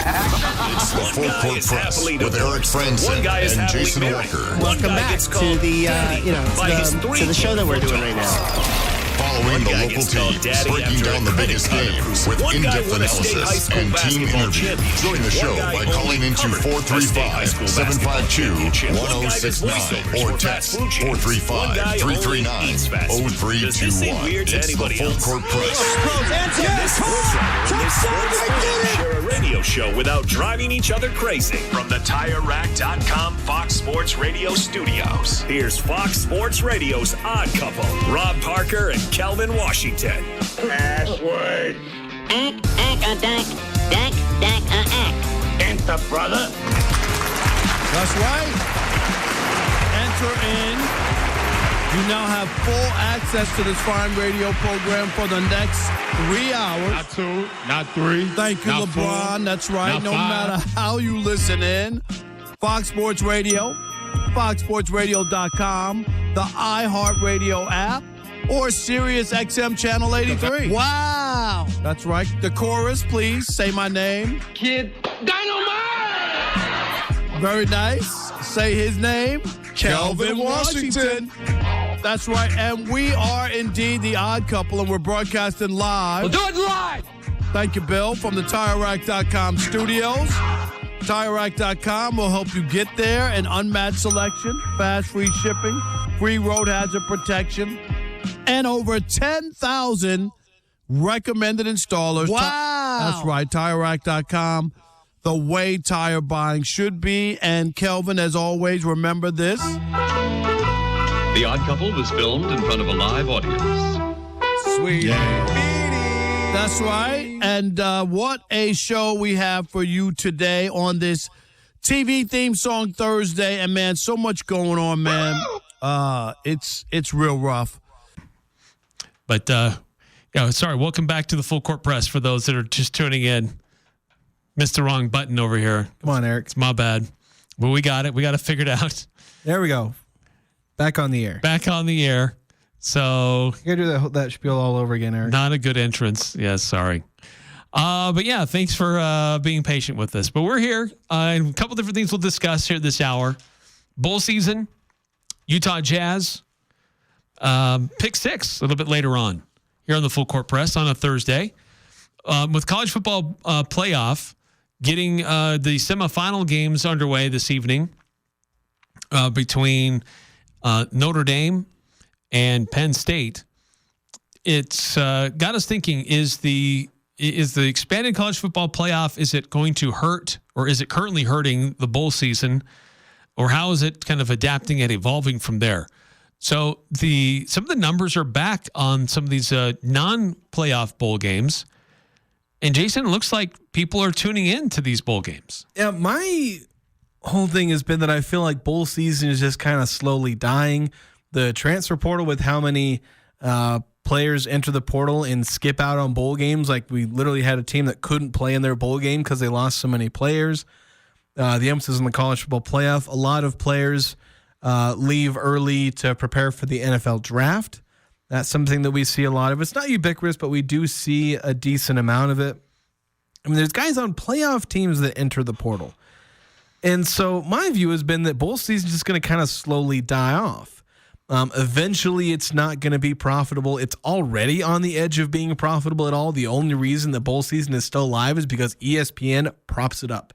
It's the Full Court Press with Eric Frandsen and Jason Walker. Welcome back to the to the show that we're doing right now. Following the local teams, breaking down the biggest games with in-depth analysis and team interviews. Join the show by calling into 435-752-1069 or text 435-339-0321. It's the Full Court Press. Share a radio show without driving each other crazy. From the TireRack.com Fox Sports Radio studios, here's Fox Sports Radio's Odd Couple, Rob Parker and Kelvin Washington. Password. Enter, brother. That's right. Enter in. You now have full access to this fine radio program for the next 3 hours. Not 2, not 3. Thank you, not LeBron. 4, That's right. No 5. matter how you listen in, Fox Sports Radio, foxsportsradio.com, the iHeartRadio app, or Sirius XM Channel 83. Wow. That's right. The chorus, please. Say my name. Kid Dynamite! Very nice. Say his name. Kelvin Washington. That's right. And we are indeed the Odd Couple, and we're broadcasting live. We'll do it live! Thank you, Bill, from the TireRack.com studios. TireRack.com will help you get there. An unmatched selection, fast free shipping, free road hazard protection, and over 10,000 recommended installers. Wow. That's right, TireRack.com, the way tire buying should be. And Kelvin, as always, remember this. The Odd Couple was filmed in front of a live audience. Sweet. That's right. And what a show we have for you today on this TV theme song Thursday. And, man, so much going on, man. It's real rough. But, sorry, welcome back to the Full Court Press for those that are just tuning in. Missed the wrong button over here. Come on, Eric. It's my bad. But we got it. We got it figured out. There we go. Back on the air. Back on the air. So You gotta do that spiel all over again, Eric. not a good entrance. Yeah, sorry. But yeah, thanks for being patient with us. But we're here. And a couple different things we'll discuss here this hour. Bowl season, Utah Jazz, pick six a little bit later on here on the Full Court Press on a Thursday. With college football playoff getting the semifinal games underway this evening between Notre Dame and Penn State, it's got us thinking, is the expanded college football playoff, is it going to hurt, or is it currently hurting the bowl season, or how is it kind of adapting and evolving from there? So some of the numbers are back on some of these non-playoff bowl games. And Jason, it looks like people are tuning in to these bowl games. Yeah, my whole thing has been that I feel like bowl season is just kind of slowly dying. The transfer portal, with how many players enter the portal and skip out on bowl games, like we literally had a team that couldn't play in their bowl game because they lost so many players. The emphasis on the college football playoff, a lot of players leave early to prepare for the NFL draft. That's something that we see a lot of. It's not ubiquitous, but we do see a decent amount of it. I mean, there's guys on playoff teams that enter the portal. And so my view has been that bowl season is just going to kind of slowly die off. Eventually, it's not going to be profitable. It's already on the edge of being profitable at all. The only reason the bowl season is still alive is because ESPN props it up.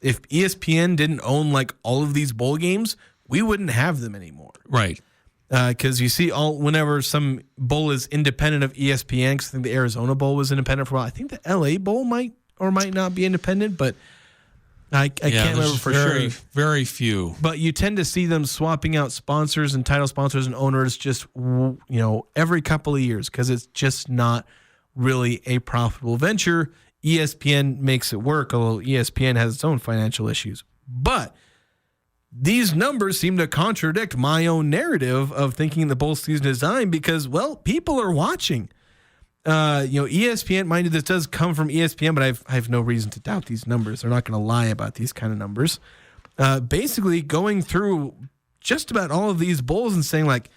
If ESPN didn't own like all of these bowl games, we wouldn't have them anymore. Right. Because you see, whenever some bowl is independent of ESPN, because I think the Arizona Bowl was independent for a while. I think the LA Bowl might or might not be independent, but I can't remember for sure. Very few. But you tend to see them swapping out sponsors and title sponsors and owners just every couple of years, because it's just not really a profitable venture. ESPN makes it work, although ESPN has its own financial issues. But these numbers seem to contradict my own narrative of thinking the bowl season is dying because, well, people are watching. ESPN, mind you, this does come from ESPN, but I have no reason to doubt these numbers. They're not going to lie about these kind of numbers. Basically going through just about all of these bowls and saying like,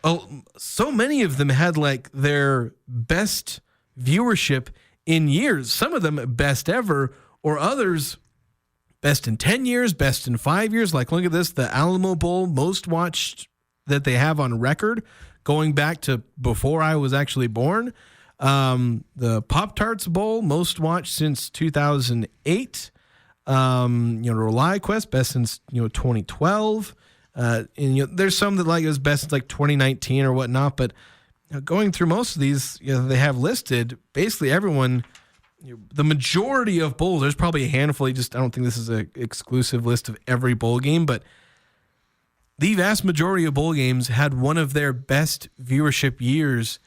oh, so many of them had like their best viewership in years, some of them best ever, or others, best in 10 years, best in 5 years. Like, look at this, the Alamo Bowl, most watched that they have on record, going back to before I was actually born. The Pop-Tarts Bowl, most watched since 2008. Rely Quest, best since 2012. And there's some that like it was best since like 2019 or whatnot. But going through most of these, they have listed basically everyone. The majority of bowls, there's probably a handful. I don't think this is an exclusive list of every bowl game, but the vast majority of bowl games had one of their best viewership years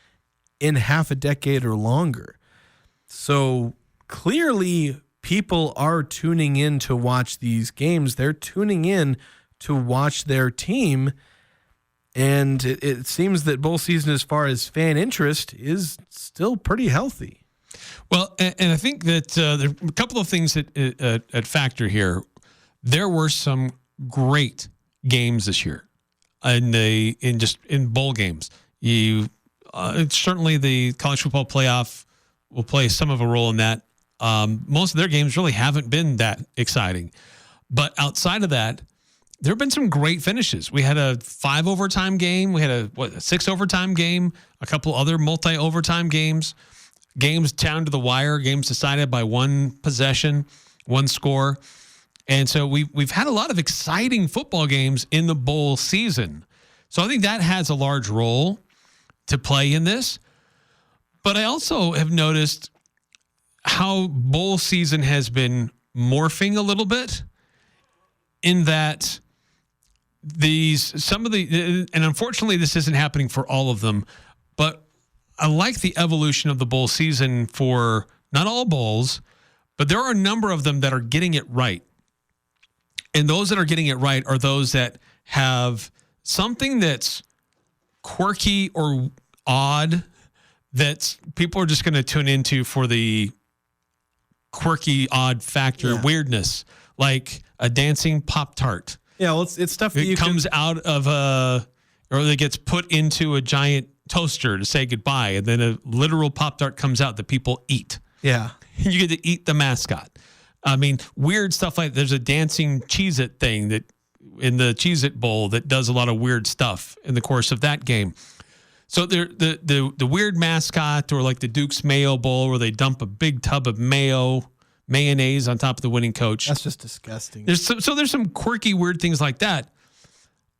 in half a decade or longer. So clearly people are tuning in to watch these games. They're tuning in to watch their team. And it seems that bowl season, as far as fan interest, is still pretty healthy. Well, and I think that there are a couple of things at factor here. There were some great games this year in bowl games. Certainly the college football playoff will play some of a role in that. Most of their games really haven't been that exciting. But outside of that, there have been some great finishes. We had a 5 overtime game. We had a 6 overtime game, a couple other multi-overtime games down to the wire, games decided by one possession, one score. And so we've had a lot of exciting football games in the bowl season. So I think that has a large role to play in this. But I also have noticed how bowl season has been morphing a little bit, in that and unfortunately this isn't happening for all of them, but I like the evolution of the bowl season for not all bowls, but there are a number of them that are getting it right. And those that are getting it right are those that have something that's quirky or odd that people are just going to tune into for the quirky, odd factor, weirdness, like a dancing Pop-Tart. Yeah, well, it's stuff that comes out of or that gets put into a giant toaster to say goodbye, and then a literal Pop-Tart comes out that people eat. Yeah. You get to eat the mascot. I mean, weird stuff like there's a dancing Cheez-It thing that in the Cheez-It Bowl that does a lot of weird stuff in the course of that game. So the weird mascot, or like the Duke's Mayo Bowl where they dump a big tub of mayonnaise on top of the winning coach. That's just disgusting. There's some quirky, weird things like that.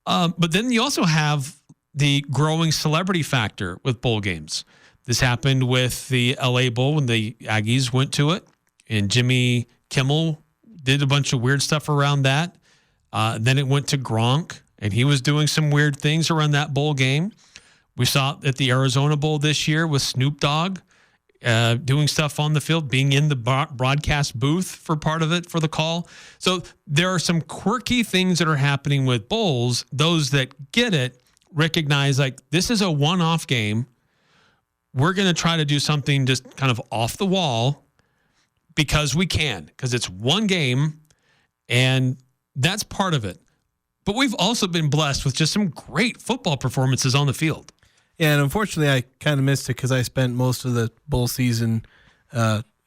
But then you also have the growing celebrity factor with bowl games. This happened with the LA Bowl when the Aggies went to it, and Jimmy Kimmel did a bunch of weird stuff around that. Then it went to Gronk, and he was doing some weird things around that bowl game. We saw it at the Arizona Bowl this year with Snoop Dogg doing stuff on the field, being in the broadcast booth for part of it for the call. So there are some quirky things that are happening with bowls. Those that get it recognize, like, this is a one-off game. We're going to try to do something just kind of off the wall because we can, because it's one game, and that's part of it. But we've also been blessed with just some great football performances on the field. Yeah, and unfortunately, I kind of missed it because I spent most of the bowl season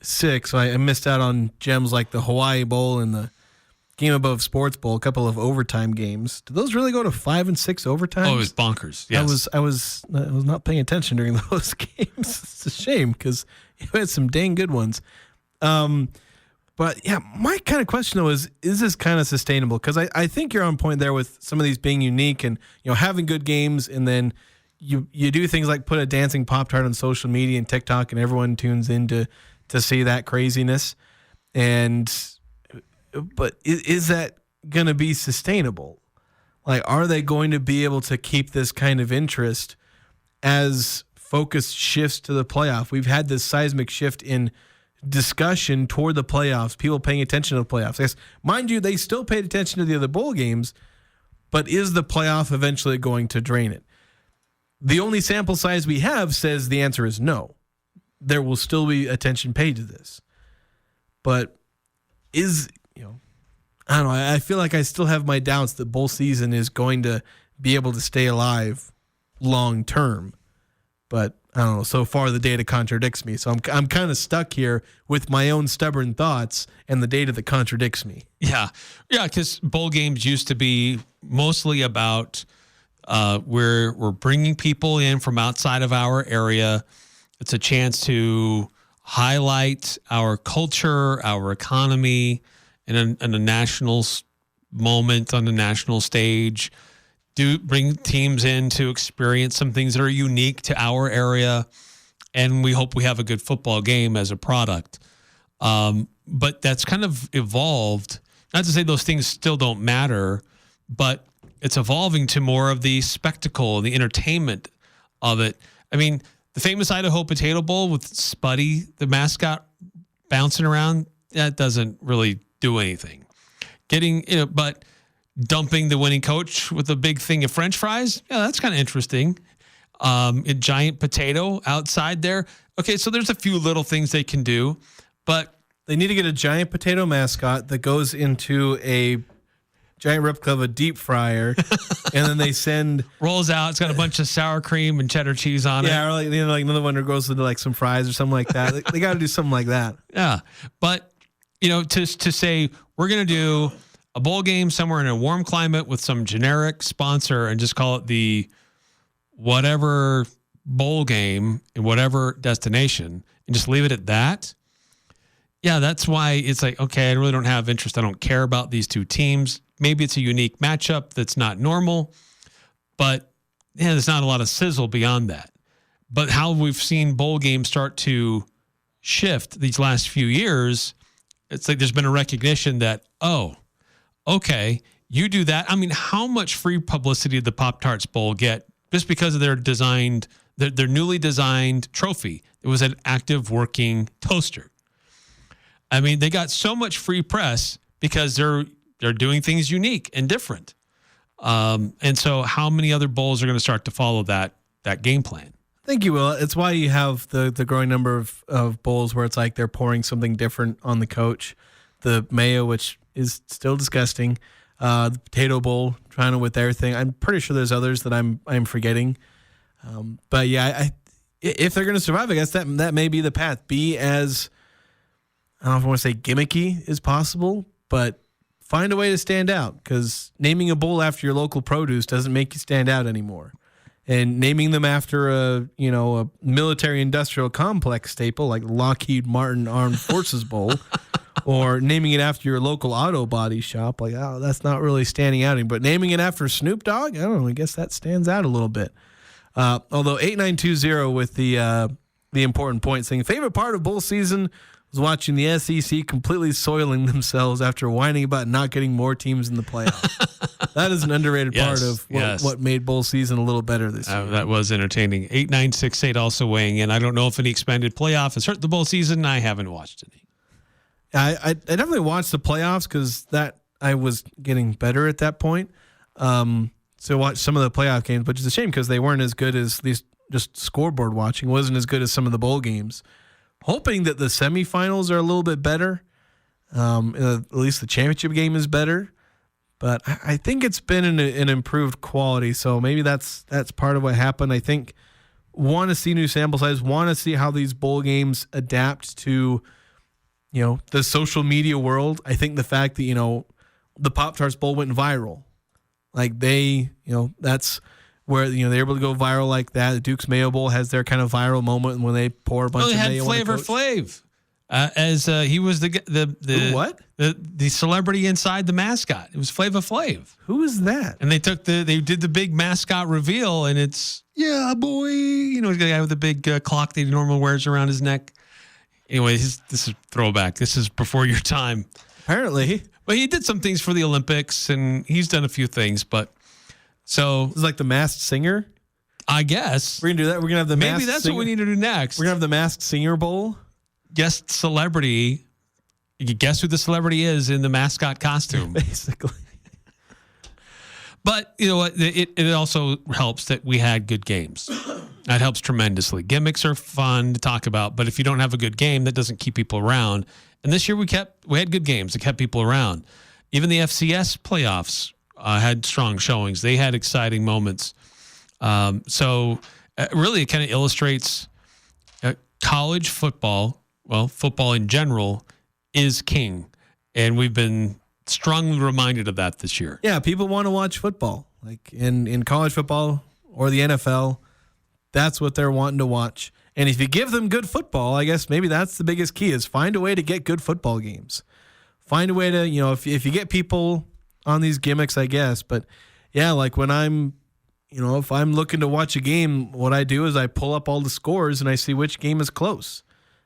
sick, so I missed out on gems like the Hawaii Bowl and the Game Above Sports Bowl, a couple of overtime games. Did those really go to 5 and 6 overtimes? Oh, it was bonkers. Yes. I was not paying attention during those games. It's a shame because you had some dang good ones. But yeah, my kind of question though is this kind of sustainable? Because I think you're on point there with some of these being unique and having good games, and then you do things like put a dancing Pop-Tart on social media and TikTok, and everyone tunes in to see that craziness. But is that going to be sustainable? Like, are they going to be able to keep this kind of interest as focus shifts to the playoff? We've had this seismic shift in discussion toward the playoffs, people paying attention to the playoffs. Yes, mind you, they still paid attention to the other bowl games, but is the playoff eventually going to drain it? The only sample size we have says the answer is no. There will still be attention paid to this. But I don't know, I feel like I still have my doubts that bowl season is going to be able to stay alive long term. But I don't know. So far, the data contradicts me. So I'm kind of stuck here with my own stubborn thoughts and the data that contradicts me. Yeah. Because bowl games used to be mostly about we're bringing people in from outside of our area. It's a chance to highlight our culture, our economy, in a national moment on the national stage. Bring teams in to experience some things that are unique to our area, and we hope we have a good football game as a product. But that's kind of evolved. Not to say those things still don't matter, but it's evolving to more of the spectacle, the entertainment of it. I mean, the famous Idaho Potato Bowl with Spuddy, the mascot, bouncing around, that doesn't really do anything. But dumping the winning coach with a big thing of French fries, yeah, that's kind of interesting. A giant potato outside there. Okay, so there's a few little things they can do, but they need to get a giant potato mascot that goes into a giant replica of a deep fryer, and then they rolls out. It's got a bunch of sour cream and cheddar cheese on it. Yeah, or like another one that goes into like some fries or something like that. They got to do something like that. Yeah, but to say we're going to do a bowl game somewhere in a warm climate with some generic sponsor and just call it the whatever bowl game in whatever destination and just leave it at that. Yeah, that's why it's like, okay, I really don't have interest. I don't care about these two teams. Maybe it's a unique matchup that's not normal, but yeah, there's not a lot of sizzle beyond that. But how we've seen bowl games start to shift these last few years, it's like there's been a recognition that, oh, okay, you do that. I mean, how much free publicity did the Pop-Tarts Bowl get just because of their newly designed trophy? It was an active working toaster. I mean, they got so much free press because they're doing things unique and different. And so how many other bowls are going to start to follow that game plan? I think you will. It's why you have the growing number of bowls where it's like they're pouring something different on the coach. The mayo, which is still disgusting. The potato bowl, trying to with their thing. I'm pretty sure there's others that I'm forgetting. But yeah, if they're going to survive, I guess that may be the path. Be as, I don't know if I want to say gimmicky as possible, but find a way to stand out, because naming a bowl after your local produce doesn't make you stand out anymore. And naming them after a military industrial complex staple like Lockheed Martin Armed Forces Bowl, or naming it after your local auto body shop, like, oh, that's not really standing out. But naming it after Snoop Dogg, I don't know, I guess that stands out a little bit. Although 8920 with the important point saying, favorite part of bowl season was watching the SEC completely soiling themselves after whining about not getting more teams in the playoffs. That is an underrated part of what made bowl season a little better this year. That was entertaining. 8968 also weighing in. I don't know if any expanded playoff has hurt the bowl season. I haven't watched any. I definitely watched the playoffs because I was getting better at that point. So watch some of the playoff games, which is a shame because they weren't as good as these just scoreboard watching. It wasn't as good as some of the bowl games. Hoping that the semifinals are a little bit better. At least the championship game is better. But I think it's been an improved quality. So maybe that's part of what happened. I think want to see new sample size, want to see how these bowl games adapt to, the social media world. I think the fact that, the Pop-Tarts Bowl went viral. Like that's where, they're able to go viral like that. The Duke's Mayo Bowl has their kind of viral moment when they pour a bunch of mayo on the coach. Flavor Flav. As he was the celebrity inside the mascot. It was Flavor Flav. Who is that? And they did the big mascot reveal, and it's boy. The guy with the big clock that he normally wears around his neck. Anyway, this is throwback. This is before your time. Apparently, but he did some things for the Olympics, and he's done a few things. But so it's like the Masked Singer. I guess we're gonna do that. We're gonna have the maybe that's what we need to do next. We're gonna have the Masked Singer Bowl. Guest celebrity. You guess who the celebrity is in the mascot costume, basically. But you know what? It also helps that we had good games. That helps tremendously. Gimmicks are fun to talk about, but if you don't have a good game, that doesn't keep people around. And this year we had good games that kept people around. Even the FCS playoffs had strong showings. They had exciting moments. So really it kind of illustrates college football. Well, football in general is king, and we've been strongly reminded of that this year. Yeah, people want to watch football, like in college football or the NFL. That's what they're wanting to watch. And if you give them good football, I guess maybe that's the biggest key is find a way to get good football games. Find a way to, if you get people on these gimmicks, I guess. But yeah, like when I'm, if I'm looking to watch a game, what I do is I pull up all the scores and I see which game is close.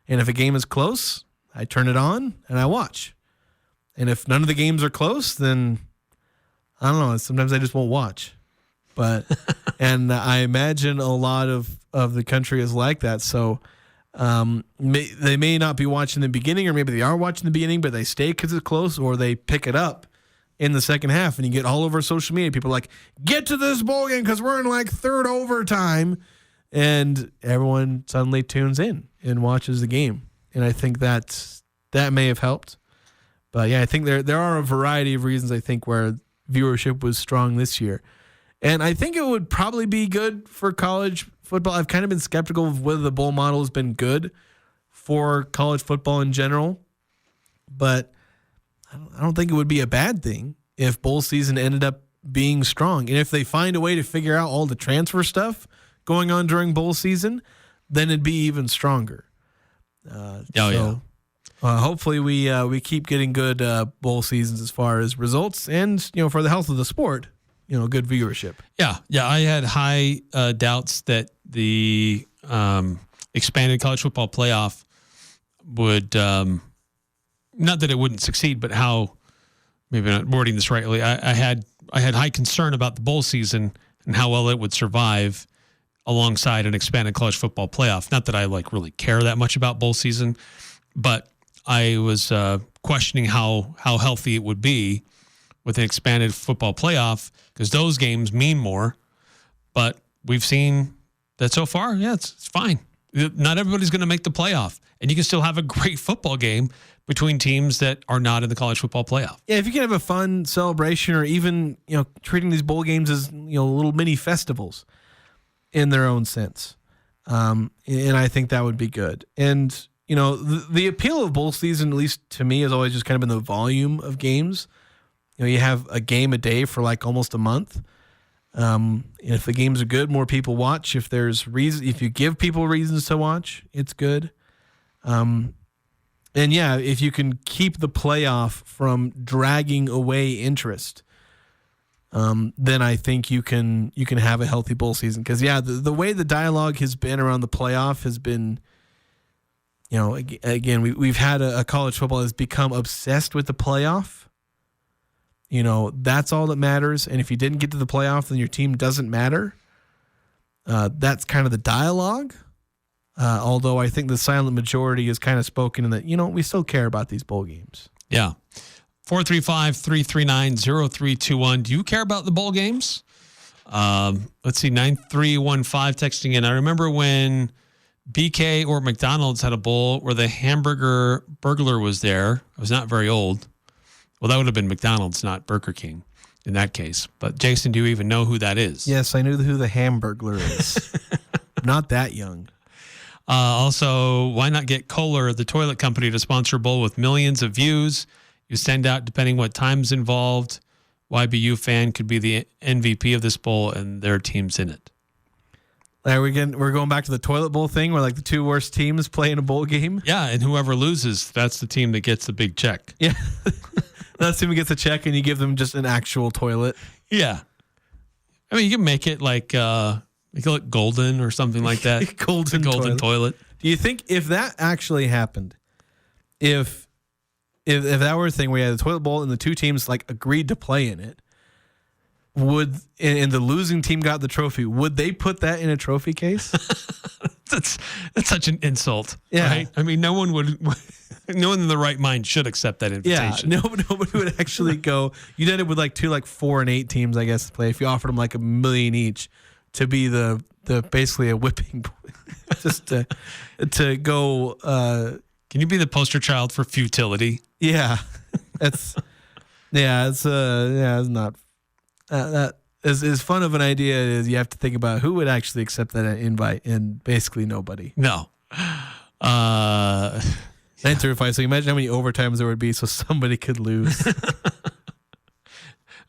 And if a game is close, I turn it on and I watch. And if none of the games are close, then I don't know. Sometimes I just won't watch. But and I imagine a lot of the country is like that. So they may not be watching the beginning, or maybe they are watching the beginning, but they stay because it's close, or they pick it up in the second half. And you get all over social media. People are like, get to this bowl game because we're in like third overtime. And everyone suddenly tunes in and watches the game. And I think that may have helped. But yeah, I think there are a variety of reasons, I think, where viewership was strong this year. And I think it would probably be good for college football. I've kind of been skeptical of whether the bowl model has been good for college football in general. But I don't think it would be a bad thing if bowl season ended up being strong. And if they find a way to figure out all the transfer stuff going on during bowl season, then it'd be even stronger. Hopefully we keep getting good bowl seasons as far as results and, for the health of the sport, good viewership. Yeah. I had high doubts that the expanded college football playoff would, not that it wouldn't succeed, but how, maybe I'm not wording this rightly, I had high concern about the bowl season and how well it would survive alongside an expanded college football playoff. Not that I really care that much about bowl season, but I was questioning how healthy it would be with an expanded football playoff, because those games mean more. But we've seen that so far, it's fine. Not everybody's going to make the playoff, and you can still have a great football game between teams that are not in the college football playoff. Yeah, if you can have a fun celebration, or even treating these bowl games as little mini festivals in their own sense, and I think that would be good. And the appeal of bowl season, at least to me, has always just kind of been the volume of games. You have a game a day for like almost a month. If the games are good, more people watch. If you give people reasons to watch, it's good. And yeah, if you can keep the playoff from dragging away interest, then I think you can have a healthy bowl season. Because the way the dialogue has been around the playoff has been, again, we've had a college football that's become obsessed with the playoff. That's all that matters. And if you didn't get to the playoff, then your team doesn't matter. That's kind of the dialogue. Although I think the silent majority is kind of spoken in that, we still care about these bowl games. Yeah. 435-339-0321. Do you care about the bowl games? Let's see, 9315 texting in. I remember when BK or McDonald's had a bowl where the hamburger burglar was there. I was not very old. Well, that would have been McDonald's, not Burger King in that case. But Jason, do you even know who that is? Yes, I knew who the Hamburglar is. Not that young. Also, why not get Kohler, the toilet company, to sponsor a bowl with millions of views? You send out depending what time's involved. YBU fan could be the MVP of this bowl, and their team's in it. We're going back to the toilet bowl thing where the two worst teams play in a bowl game. Yeah, and whoever loses, that's the team that gets the big check. Yeah. That team gets a check and you give them just an actual toilet. Yeah. I mean, you can make it like golden or something like that. golden toilet. Do you think if that actually happened, if that were a thing where you had the toilet bowl and the two teams agreed to play in it, and the losing team got the trophy, would they put that in a trophy case? That's such an insult. Yeah. Right? I mean, no one in the right mind should accept that invitation. Yeah, nobody would actually go. You did it with 2 4 and 8 teams, I guess, to play. If you offered them $1 million each to be the basically a whipping boy, just to go. Can you be the poster child for futility? Yeah, it's not. That as fun of an idea as you have to think about who would actually accept that invite, and basically nobody. No. That's terrifying. So imagine how many overtimes there would be so somebody could lose.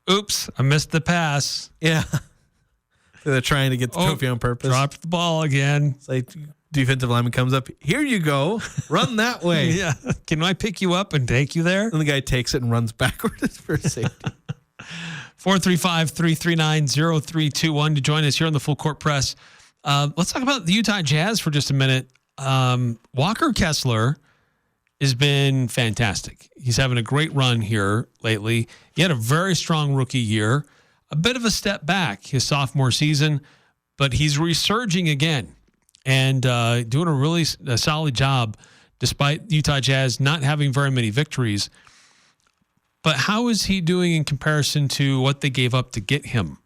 Oops, I missed the pass. Yeah. So they're trying to get the trophy on purpose. Dropped the ball again. It's like defensive lineman comes up. Here you go. Run that way. Yeah. Can I pick you up and take you there? And the guy takes it and runs backwards for safety. 435-339-0321 to join us here on the Full Court Press. Let's talk about the Utah Jazz for just a minute. Walker Kessler has been fantastic. He's having a great run here lately. He had a very strong rookie year, a bit of a step back his sophomore season, but he's resurging again and doing a really solid job despite Utah Jazz not having very many victories. But how is he doing in comparison to what they gave up to get him?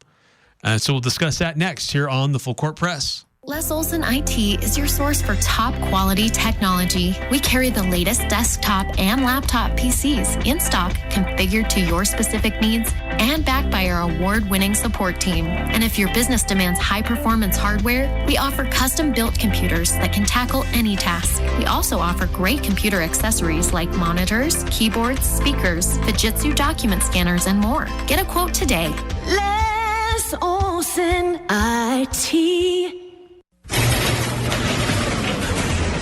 So we'll discuss that next here on the Full Court Press. Les Olson IT is your source for top quality technology. We carry the latest desktop and laptop PCs in stock, configured to your specific needs, and backed by our award-winning support team. And if your business demands high-performance hardware, we offer custom-built computers that can tackle any task. We also offer great computer accessories like monitors, keyboards, speakers, Fujitsu document scanners, and more. Get a quote today. Les Olson IT.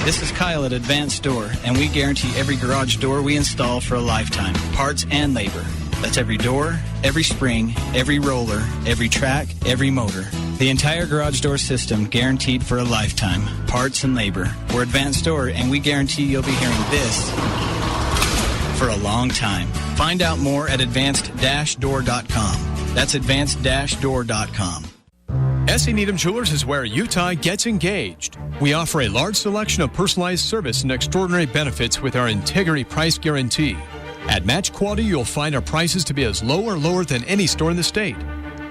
This is Kyle at Advanced Door, and we guarantee every garage door we install for a lifetime, parts and labor. That's every door, every spring, every roller, every track, every motor. The entire garage door system guaranteed for a lifetime, parts and labor. We're Advanced Door, and we guarantee you'll be hearing this for a long time. Find out more at advanced-door.com. That's advanced-door.com. S.E. Needham Jewelers is where Utah gets engaged. We offer a large selection of personalized service and extraordinary benefits with our integrity price guarantee. At match quality, you'll find our prices to be as low or lower than any store in the state.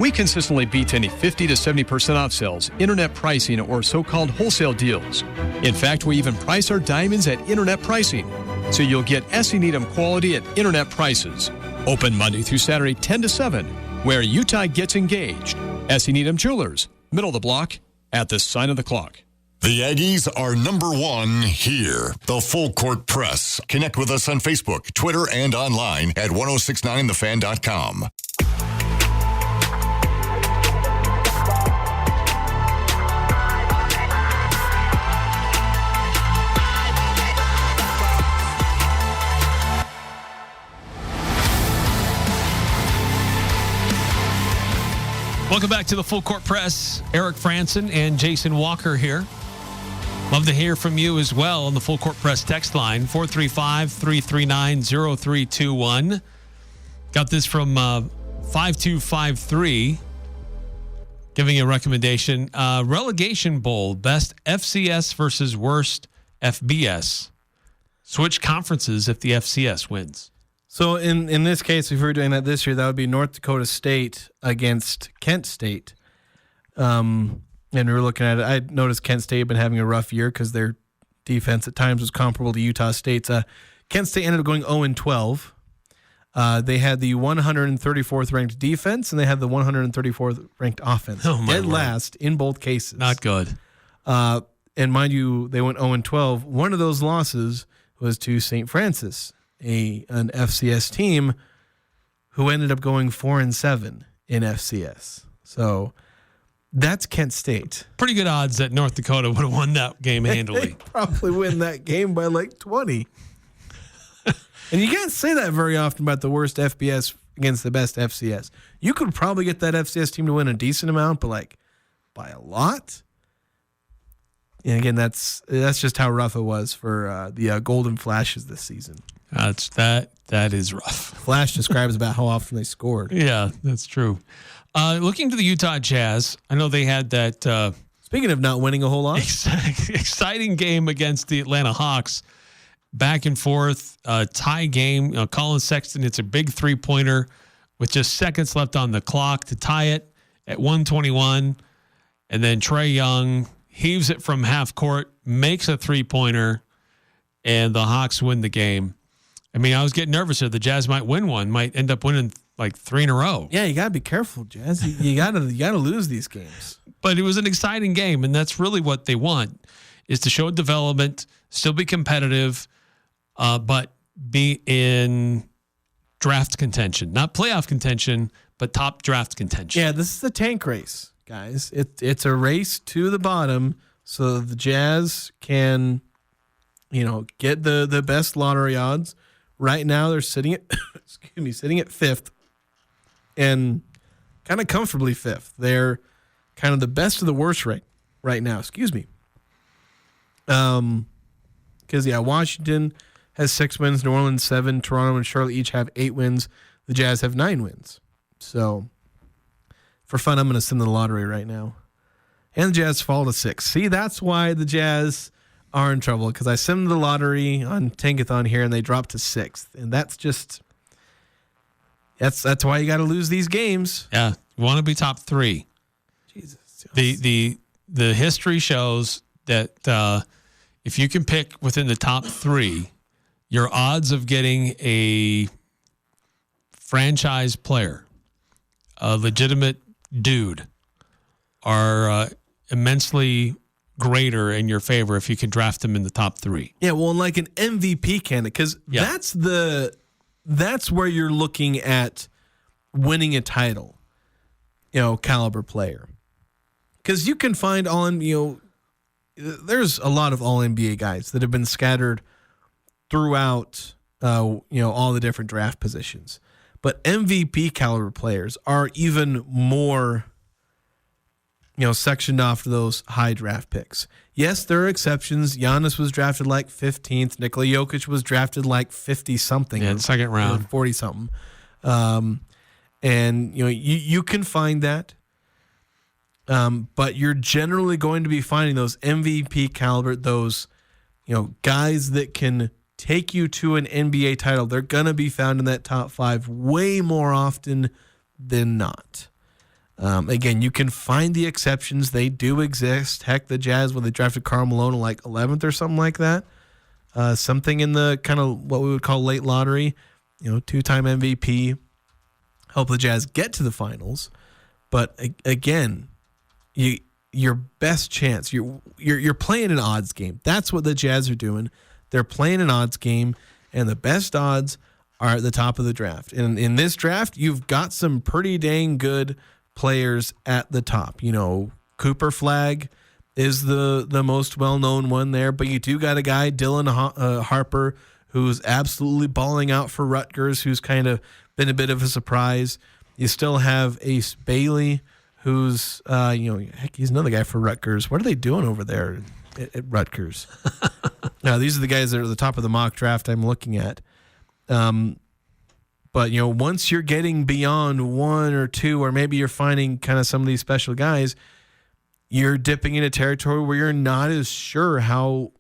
We consistently beat any 50 to 70% off sales, internet pricing, or so-called wholesale deals. In fact, we even price our diamonds at internet pricing. So you'll get S.E. Needham quality at internet prices. Open Monday through Saturday, 10 to 7, where Utah gets engaged. S.E. Needham Jewelers, middle of the block, at the sign of the clock. The Aggies are number one here. The Full Court Press. Connect with us on Facebook, Twitter, and online at 1069thefan.com. Welcome back to the Full Court Press. Eric Frandsen and Jason Walker here. Love to hear from you as well on the Full Court Press text line, 435-339-0321. Got this from 5253, giving a recommendation. Relegation Bowl, best FCS versus worst FBS. Switch conferences if the FCS wins. So in this case, if we were doing that this year, that would be North Dakota State against Kent State. And we were looking at it. I noticed Kent State had been having a rough year because their defense at times was comparable to Utah State's. Kent State ended up going 0-12. They had the 134th ranked defense, and they had the 134th ranked offense. Dead last in both cases. Not good. And mind you, they went 0-12. One of those losses was to St. Francis, an FCS team who ended up going 4-7 in FCS. So that's Kent State. Pretty good odds that North Dakota would have won that game handily. They probably win that game by like 20. And you can't say that very often about the worst FBS against the best FCS. You could probably get that FCS team to win a decent amount, but like by a lot. And again, that's just how rough it was for the Golden Flashes this season. That is rough. Flash describes about how often they scored. Yeah, that's true. Looking to the Utah Jazz, I know they had that. Speaking of not winning a whole lot, exciting game against the Atlanta Hawks. Back and forth, tie game. Colin Sexton hits a big 3-pointer with just seconds left on the clock to tie it at 121, and then Trae Young heaves it from half court, makes a 3-pointer, and the Hawks win the game. I mean, I was getting nervous here. The Jazz might win one, might end up winning like 3 in a row. Yeah, you got to be careful, Jazz. You got to lose these games. But it was an exciting game, and that's really what they want, is to show development, still be competitive, but be in draft contention. Not playoff contention, but top draft contention. Yeah, this is a tank race, guys. It's a race to the bottom so the Jazz can, get the best lottery odds. Right now they're sitting at sitting at 5th and kind of comfortably 5th. They're kind of the best of the worst right now. Excuse me. Because Washington has 6 wins, New Orleans 7, Toronto and Charlotte each have 8 wins. The Jazz have 9 wins. So for fun, I'm going to send the lottery right now. And the Jazz fall to 6. See, that's why the Jazz are in trouble, because I sent the lottery on Tankathon here and they dropped to 6th. And that's why you got to lose these games. Yeah, you want to be top 3. Jesus. The history shows that if you can pick within the top 3, your odds of getting a franchise player, a legitimate dude, are immensely greater in your favor if you can draft them in the top 3. Yeah, well, like an MVP candidate, because that's where you're looking at winning a title, caliber player. Because you can find there's a lot of all NBA guys that have been scattered throughout, all the different draft positions. But MVP caliber players are even more, sectioned off to those high draft picks. Yes, there are exceptions. Giannis was drafted like 15th. Nikola Jokic was drafted like 50-something. Yeah, second round. 40-something. And, you can find that. But you're generally going to be finding those MVP caliber, those, guys that can take you to an NBA title. They're going to be found in that top 5 way more often than not. Again, you can find the exceptions. They do exist. Heck, the Jazz, when they drafted Karl Malone like 11th or something like that, something in the kind of what we would call late lottery, 2-time MVP, help the Jazz get to the finals. But again, your best chance, you're playing an odds game. That's what the Jazz are doing. They're playing an odds game, and the best odds are at the top of the draft. And in this draft, you've got some pretty dang good players at the top. Cooper Flagg is the most well-known one there, but you do got a guy, Dylan Harper, who's absolutely balling out for Rutgers, who's kind of been a bit of a surprise. You still have Ace Bailey, who's, heck, he's another guy for Rutgers. What are they doing over there at Rutgers? Now, these are the guys that are at the top of the mock draft I'm looking at. But, once you're getting beyond 1 or 2, or maybe you're finding kind of some of these special guys, you're dipping into territory where you're not as sure how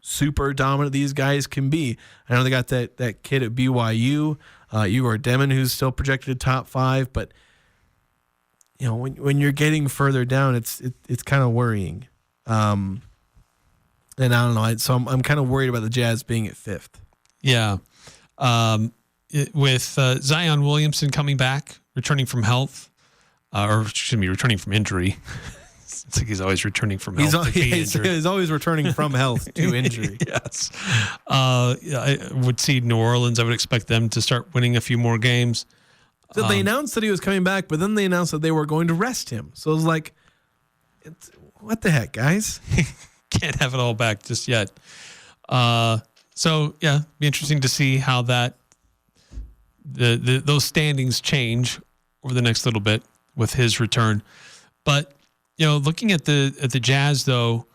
super dominant these guys can be. I know they got that kid at BYU, Igor Demon, who's still projected top 5, but when you're getting further down, it's kind of worrying. And I don't know. So I'm kind of worried about the Jazz being at 5th. Yeah. With Zion Williamson coming back, returning from health, returning from injury. It's like he's always returning from health. He's always returning from health to injury. Yes. I would see New Orleans. I would expect them to start winning a few more games. So they announced that he was coming back, but then they announced that they were going to rest him. So it was like, what the heck, guys? Can't have it all back just yet. So yeah, be interesting to see how that those standings change over the next little bit with his return. But looking at the Jazz though,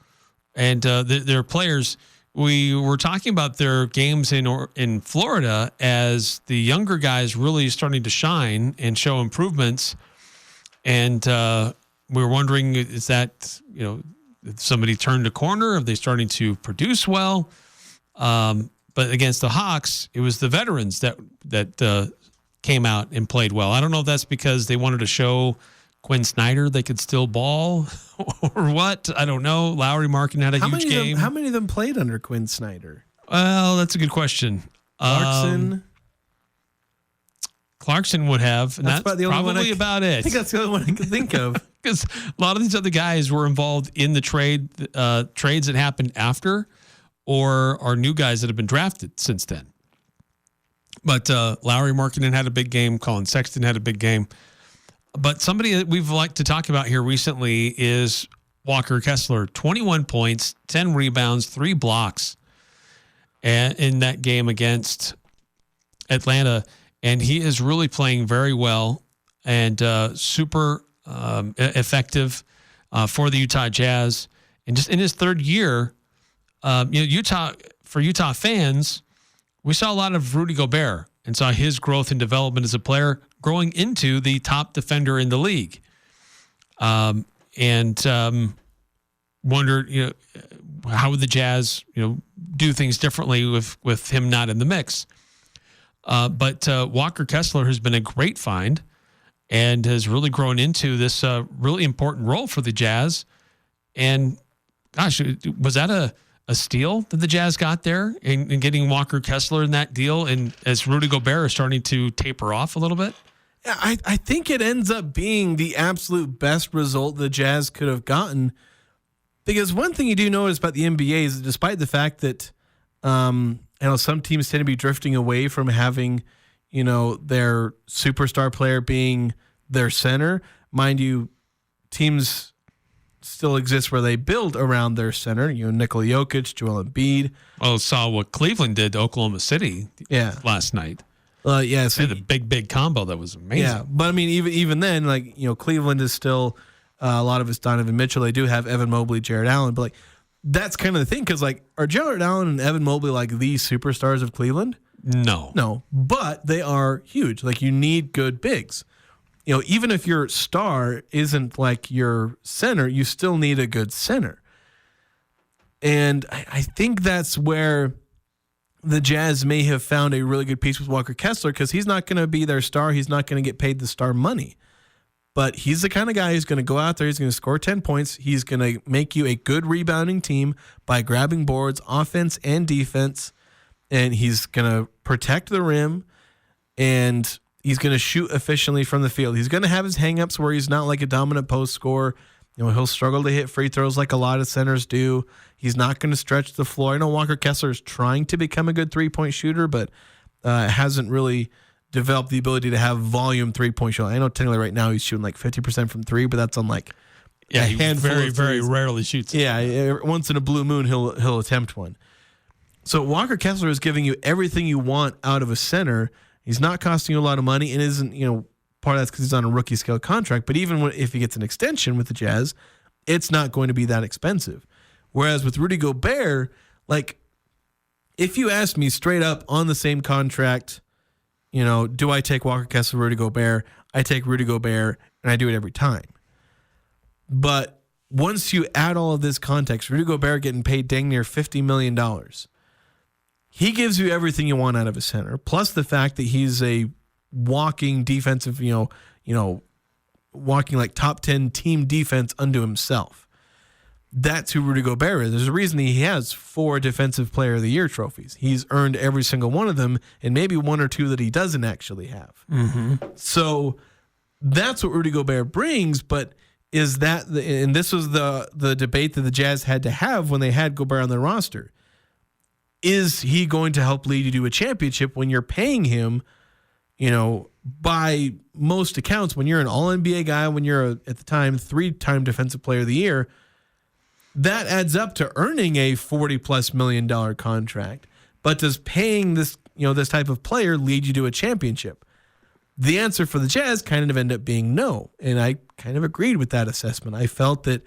and their players, we were talking about their games in Florida as the younger guys really starting to shine and show improvements, and we were wondering, is that somebody turned a corner? Are they starting to produce well? But against the Hawks, it was the veterans that came out and played well. I don't know if that's because they wanted to show Quinn Snyder they could still ball or what. I don't know. Lauri Markkanen had a huge game. How many of them played under Quinn Snyder? Well, that's a good question. Clarkson. Clarkson would have, and that's about the only probably about it. I think that's the only one I can think of. Because a lot of these other guys were involved in the trades that happened after, or are new guys that have been drafted since then. But Lauri Markkanen had a big game. Colin Sexton had a big game. But somebody that we've liked to talk about here recently is Walker Kessler. 21 points, 10 rebounds, 3 blocks in that game against Atlanta. And he is really playing very well and super effective for the Utah Jazz. And just in his third year, Utah fans, we saw a lot of Rudy Gobert and saw his growth and development as a player growing into the top defender in the league. And wondered, how would the Jazz, do things differently with him not in the mix. But Walker Kessler has been a great find and has really grown into this really important role for the Jazz. And gosh, was that a steal that the Jazz got there in getting Walker Kessler in that deal? And as Rudy Gobert is starting to taper off a little bit? Yeah, I think it ends up being the absolute best result the Jazz could have gotten. Because one thing you do notice about the NBA is that despite the fact that some teams tend to be drifting away from having, their superstar player being their center. Mind you, teams still exist where they build around their center. Nikola Jokic, Joel Embiid. Well, saw what Cleveland did to Oklahoma City last night. So they had a big combo that was amazing. Yeah, but I mean, even then, Cleveland is still a lot of it's Donovan Mitchell. They do have Evan Mobley, Jared Allen, but that's kind of the thing because are Jared Allen and Evan Mobley the superstars of Cleveland? No, but they are huge. You need good bigs. Even if your star isn't your center, you still need a good center. And I think that's where the Jazz may have found a really good piece with Walker Kessler because he's not going to be their star. He's not going to get paid the star money. But he's the kind of guy who's going to go out there. He's going to score 10 points. He's going to make you a good rebounding team by grabbing boards, offense and defense. And he's going to protect the rim. And he's going to shoot efficiently from the field. He's going to have his hang-ups where he's not a dominant post scorer. He'll struggle to hit free throws like a lot of centers do. He's not going to stretch the floor. I know Walker Kessler is trying to become a good three-point shooter, but hasn't really developed the ability to have volume three-point shot. I know technically right now he's shooting 50% from three, but that's on a handful very, of very threes. rarely shoots. Yeah, once in a blue moon he'll attempt one. So Walker Kessler is giving you everything you want out of a center. He's not costing you a lot of money and isn't, part of that's because he's on a rookie scale contract. But even if he gets an extension with the Jazz, it's not going to be that expensive. Whereas with Rudy Gobert, if you asked me straight up on the same contract, do I take Walker Kessler, Rudy Gobert? I take Rudy Gobert, and I do it every time. But once you add all of this context, Rudy Gobert getting paid dang near $50 million. He gives you everything you want out of a center, plus the fact that he's a walking defensive, walking top 10 team defense unto himself. That's who Rudy Gobert is. There's a reason he has 4 Defensive Player of the Year trophies. He's earned every single one of them, and maybe 1 or 2 that he doesn't actually have. Mm-hmm. So that's what Rudy Gobert brings, but is that, and this was the debate that the Jazz had to have when they had Gobert on their roster. Is he going to help lead you to a championship when you're paying him, by most accounts, when you're an all-NBA guy, when you're, at the time, 3-time Defensive Player of the Year, that adds up to earning a $40+ million contract. But does paying this, this type of player lead you to a championship? The answer for the Jazz kind of ended up being no. And I kind of agreed with that assessment. I felt that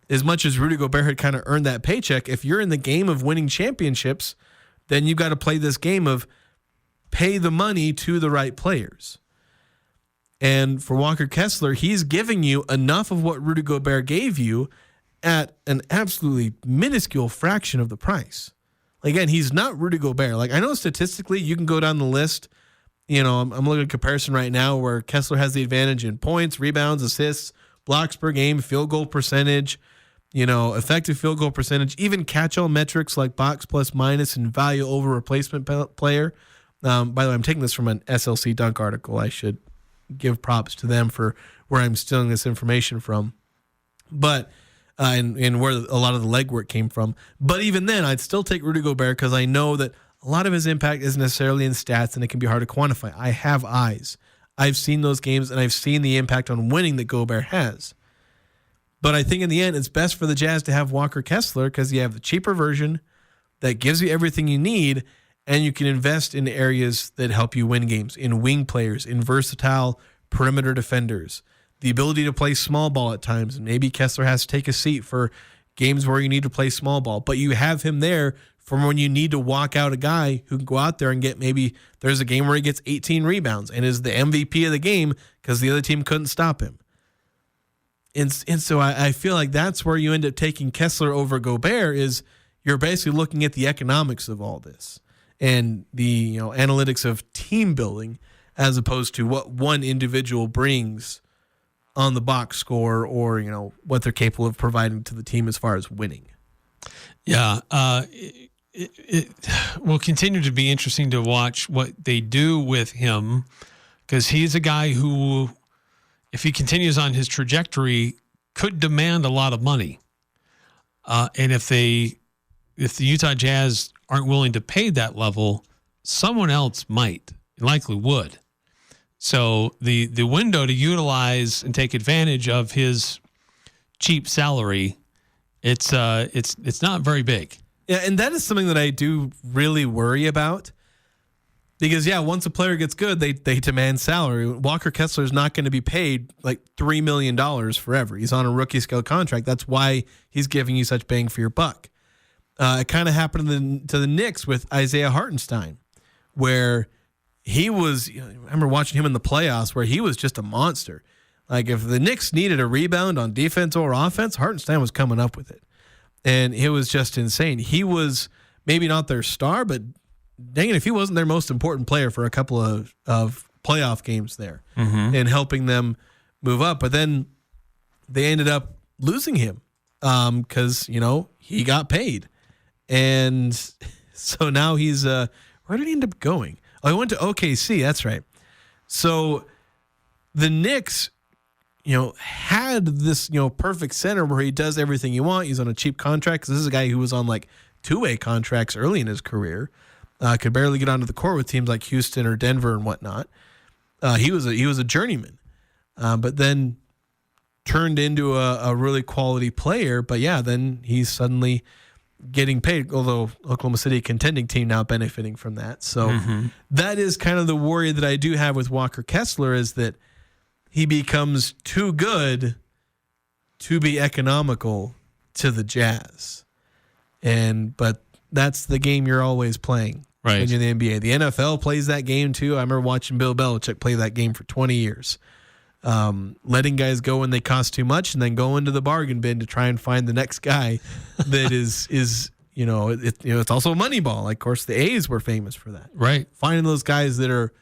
as much as Rudy Gobert had kind of earned that paycheck, if you're in the game of winning championships, then you've got to play this game of pay the money to the right players. And for Walker Kessler, he's giving you enough of what Rudy Gobert gave you at an absolutely minuscule fraction of the price. Again, he's not Rudy Gobert. I know statistically you can go down the list. I'm looking at a comparison right now where Kessler has the advantage in points, rebounds, assists, blocks per game, field goal percentage, effective field goal percentage, even catch-all metrics like box plus minus and value over replacement player. By the way, I'm taking this from an SLC Dunk article. I should give props to them for where I'm stealing this information from. But and where a lot of the legwork came from. But even then, I'd still take Rudy Gobert because I know that a lot of his impact isn't necessarily in stats, and it can be hard to quantify. I have eyes. I've seen those games, and I've seen the impact on winning that Gobert has. But I think in the end, it's best for the Jazz to have Walker Kessler because you have the cheaper version that gives you everything you need, and you can invest in areas that help you win games, in wing players, in versatile perimeter defenders, the ability to play small ball at times. And maybe Kessler has to take a seat for games where you need to play small ball, but you have him there for when you need to walk out a guy who can go out there and get, maybe there's a game where he gets 18 rebounds and is the MVP of the game because the other team couldn't stop him. And so I feel like that's where you end up taking Kessler over Gobert, is you're basically looking at the economics of all this and the analytics of team building as opposed to what one individual brings on the box score or, what they're capable of providing to the team as far as winning. Yeah. It will continue to be interesting to watch what they do with him because he's a guy who, if he continues on his trajectory, could demand a lot of money. And if the Utah Jazz aren't willing to pay that level, someone else might, likely would. So the window to utilize and take advantage of his cheap salary, it's not very big. Yeah, and that is something that I do really worry about. Because, once a player gets good, they demand salary. Walker Kessler is not going to be paid like $3 million forever. He's on a rookie scale contract. That's why he's giving you such bang for your buck. It kind of happened to the Knicks with Isaiah Hartenstein, where he was, I remember watching him in the playoffs where he was just a monster. Like if the Knicks needed a rebound on defense or offense, Hartenstein was coming up with it. And it was just insane. He was maybe not their star, but dang it, if he wasn't their most important player for a couple of playoff games there and helping them move up. But then they ended up losing him because, he got paid. And so now he's, where did he end up going? Oh, he went to OKC. That's right. So the Knicks, had this, perfect center where he does everything you want. He's on a cheap contract because this is a guy who was on like two-way contracts early in his career. Could barely get onto the court with teams like Houston or Denver and whatnot. He was a journeyman, but then turned into a really quality player. But then he's suddenly getting paid, although Oklahoma City, a contending team, now benefiting from that. So that is kind of the worry that I do have with Walker Kessler, is that he becomes too good to be economical to the Jazz. But that's the game you're always playing when you're in the NBA. The NFL plays that game too. I remember watching Bill Belichick play that game for 20 years. Letting guys go when they cost too much and then go into the bargain bin to try and find the next guy that is it's also Moneyball. Like, of course, the A's were famous for that. Right. Finding those guys that are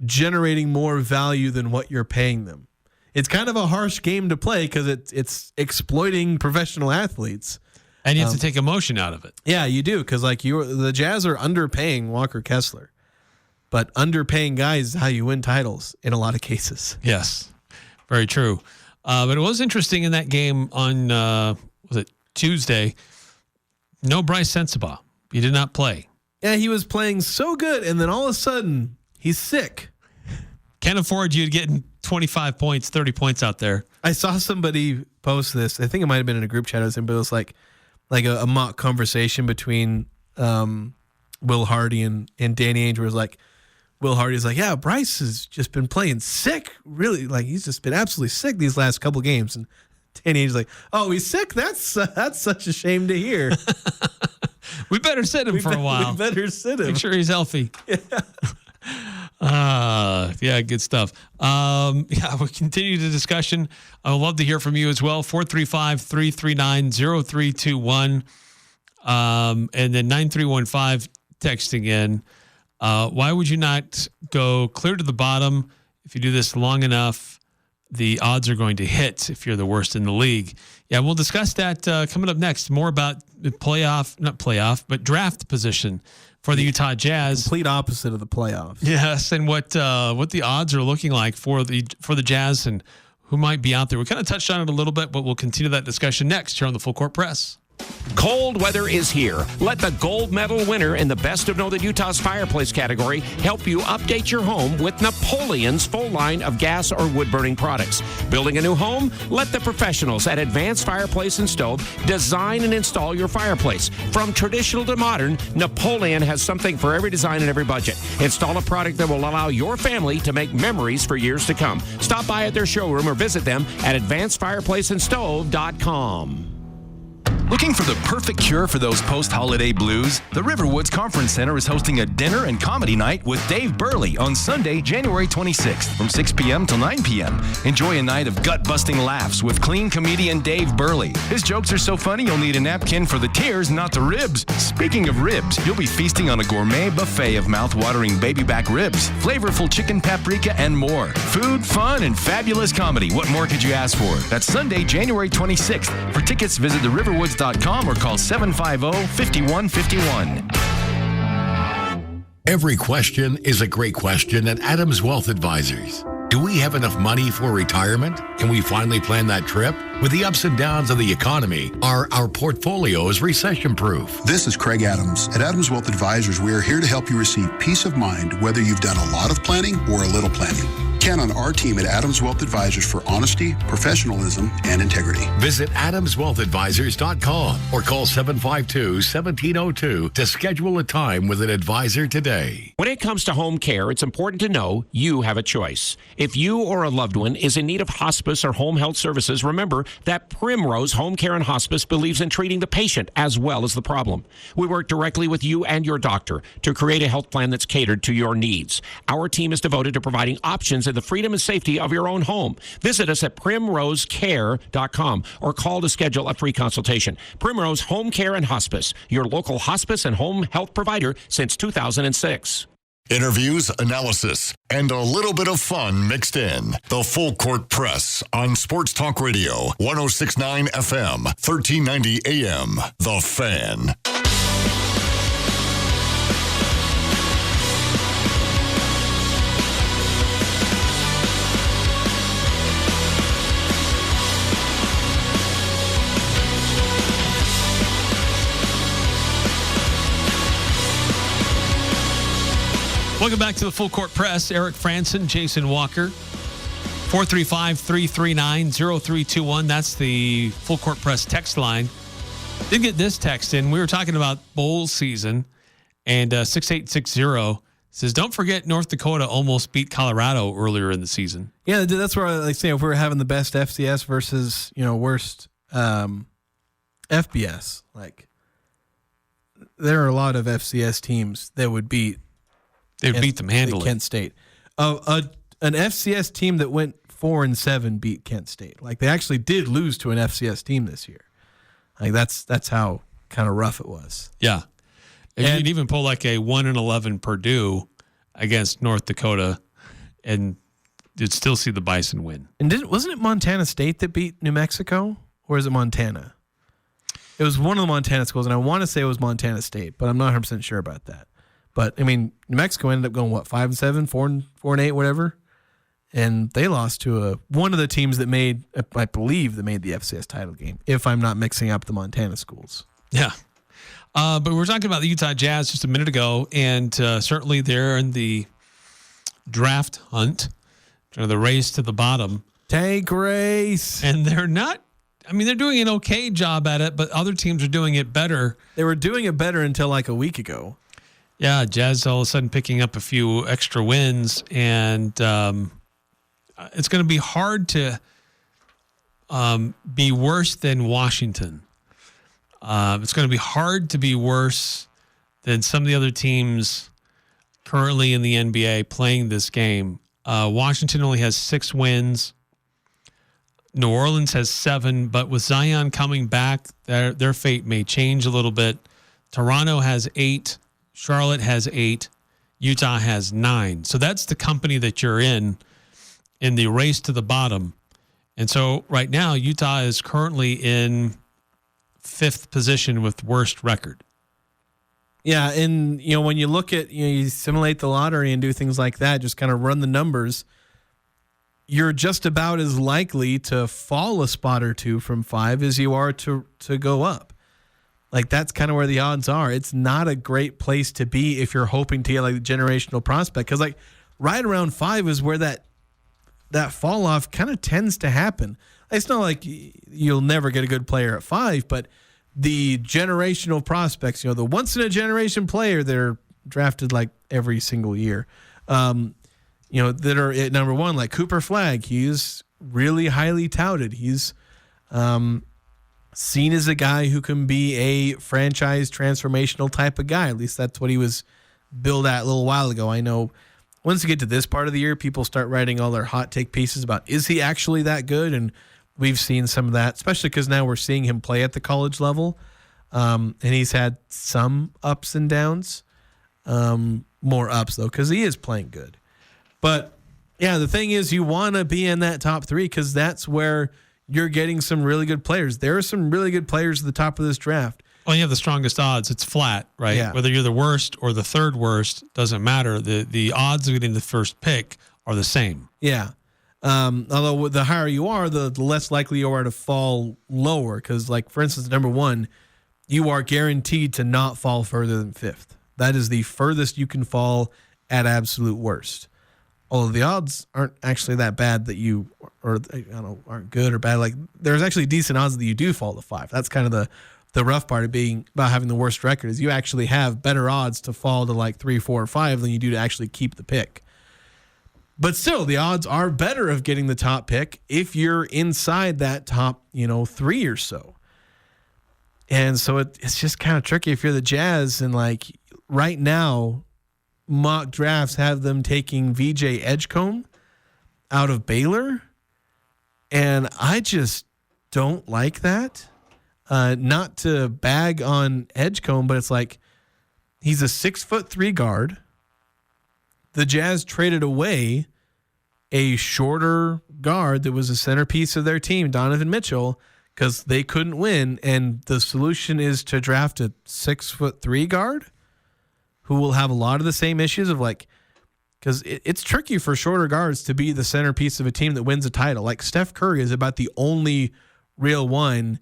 generating more value than what you're paying them. It's kind of a harsh game to play because it's exploiting professional athletes. And you have to take emotion out of it. Yeah, you do, because the Jazz are underpaying Walker Kessler. But underpaying guys is how you win titles in a lot of cases. Yes, very true. But it was interesting in that game on, was it Tuesday? No Bryce Sensabaugh. He did not play. Yeah, he was playing so good, and then all of a sudden, he's sick. Can't afford you getting 25 points, 30 points out there. I saw somebody post this. I think it might have been in a group chat or something, but it was like a mock conversation between Will Hardy and Danny Ainge, where it was like, Will Hardy's like, yeah, Bryce has just been playing sick. Really, like he's just been absolutely sick these last couple games. And Danny Ainge's like, oh, he's sick? That's such a shame to hear. We better sit him for a while. We better sit him. Make sure he's healthy. Yeah, good stuff. We'll continue the discussion. I would love to hear from you as well. 435-339-0321. And then 9315 texting in. Why would you not go clear to the bottom if you do this long enough? the odds are going to hit if you're the worst in the league. Yeah, we'll discuss that coming up next. More about the draft position for the Utah Jazz. Complete opposite of the playoffs. Yes, and what the odds are looking like for the Jazz and who might be out there. We kind of touched on it a little bit, but we'll continue that discussion next here on the Full Court Press. Cold weather is here. Let the gold medal winner in the Best of Northern Utah's fireplace category help you update your home with Napoleon's full line of gas or wood-burning products. Building a new home? Let the professionals at Advanced Fireplace and Stove design and install your fireplace. From traditional to modern, Napoleon has something for every design and every budget. Install a product that will allow your family to make memories for years to come. Stop by at their showroom or visit them at advancedfireplaceandstove.com. Looking for the perfect cure for those post-holiday blues? The Riverwoods Conference Center is hosting a dinner and comedy night with Dave Burley on Sunday, January 26th from 6 p.m. till 9 p.m. Enjoy a night of gut-busting laughs with clean comedian Dave Burley. His jokes are so funny you'll need a napkin for the tears, not the ribs. Speaking of ribs, you'll be feasting on a gourmet buffet of mouth-watering baby back ribs, flavorful chicken paprika, and more. Food, fun, and fabulous comedy. What more could you ask for? That's Sunday, January 26th. For tickets, visit theriverwoods.com or call 750-5151. Every question is a great question at Adams Wealth Advisors. Do we have enough money for retirement? Can we finally plan that trip? With the ups and downs of the economy, are our portfolios recession-proof? This is Craig Adams. At Adams Wealth Advisors, we are here to help you receive peace of mind, whether you've done a lot of planning or a little planning. Count on our team at Adams Wealth Advisors for honesty, professionalism, and integrity. Visit adamswealthadvisors.com or call 752-1702 to schedule a time with an advisor today. When it comes to home care, it's important to know you have a choice. If you or a loved one is in need of hospice or home health services, remember that Primrose Home Care and Hospice believes in treating the patient as well as the problem. We work directly with you and your doctor to create a health plan that's catered to your needs. Our team is devoted to providing options in the freedom and safety of your own home. Visit us at primrosecare.com or call to schedule a free consultation. Primrose Home Care and Hospice, your local hospice and home health provider since 2006. Interviews, analysis, and a little bit of fun mixed in. The Full Court Press on Sports Talk Radio, 106.9 FM, 1390 AM. The Fan. Welcome back to the Full Court Press. Eric Frandsen, Jason Walker. 435-339-0321. That's the Full Court Press text line. Did get this text in. We were talking about bowl season, and 6860 says, don't forget North Dakota almost beat Colorado earlier in the season. Yeah, that's where I say if we were having the best FCS versus, worst FBS, like there are a lot of FCS teams that would beat They would beat them handily. Kent State. An FCS team that went 4-7 beat Kent State. Like they actually did lose to an FCS team this year. Like that's how kind of rough it was. Yeah. And you'd even pull like a 1-11 Purdue against North Dakota, and you'd still see the Bison win. And wasn't it Montana State that beat New Mexico, or is it Montana? It was one of the Montana schools, and I want to say it was Montana State, but I'm not 100% sure about that. But, I mean, New Mexico ended up going, 5-7, 4-8, whatever? And they lost to one of the teams that made the FCS title game, if I'm not mixing up the Montana schools. Yeah. But we were talking about the Utah Jazz just a minute ago, and certainly they're in the draft hunt, the race to the bottom. Tank race. And they're not, they're doing an okay job at it, but other teams are doing it better. They were doing it better until like a week ago. Yeah, Jazz all of a sudden picking up a few extra wins, and it's going to be hard to be worse than Washington. It's going to be hard to be worse than some of the other teams currently in the NBA playing this game. Washington only has 6 wins. New Orleans has 7, but with Zion coming back, their fate may change a little bit. Toronto has 8. Charlotte has 8. Utah has 9. So that's the company that you're in. in the race to the bottom. And so right now, Utah is currently in 5th position with worst record. Yeah, and when you look at you simulate the lottery and do things like that, just kind of run the numbers, you're just about as likely to fall a spot or two from 5 as you are to go up. Like, that's kind of where the odds are. It's not a great place to be if you're hoping to get like a generational prospect, because like right around 5 is where that fall off kind of tends to happen. It's not like you'll never get a good player at 5, but the generational prospects, the once in a generation player, they're drafted like every single year. That are at number 1, like Cooper Flagg. He's really highly touted. He's seen as a guy who can be a franchise transformational type of guy. At least that's what he was billed at a little while ago. I know once you get to this part of the year, people start writing all their hot take pieces about, is he actually that good? And we've seen some of that, especially because now we're seeing him play at the college level. And he's had some ups and downs, more ups though, because he is playing good. But yeah, the thing is, you want to be in that top 3 because that's where you're getting some really good players. There are some really good players at the top of this draft. Well, you have the strongest odds. It's flat, right? Yeah. Whether you're the worst or the 3rd worst, doesn't matter. The odds of getting the first pick are the same. Yeah. Although the higher you are, the less likely you are to fall lower. Because, like, for instance, number 1, you are guaranteed to not fall further than 5th. That is the furthest you can fall at absolute worst. Although the odds aren't actually that bad that you, or I don't know, aren't good or bad. Like, there's actually decent odds that you do fall to 5. That's kind of the rough part of about having the worst record, is you actually have better odds to fall to like 3, 4, or 5 than you do to actually keep the pick. But still, the odds are better of getting the top pick if you're inside that top, 3 or so. And so it's just kind of tricky if you're the Jazz, and like right now, mock drafts have them taking VJ Edgecombe out of Baylor. And I just don't like that. Not to bag on Edgecombe, but it's like, he's a 6'3" guard. The Jazz traded away a shorter guard that was a centerpiece of their team, Donovan Mitchell, because they couldn't win. And the solution is to draft a 6'3" guard who will have a lot of the same issues of like, because it's tricky for shorter guards to be the centerpiece of a team that wins a title. Like Steph Curry is about the only real one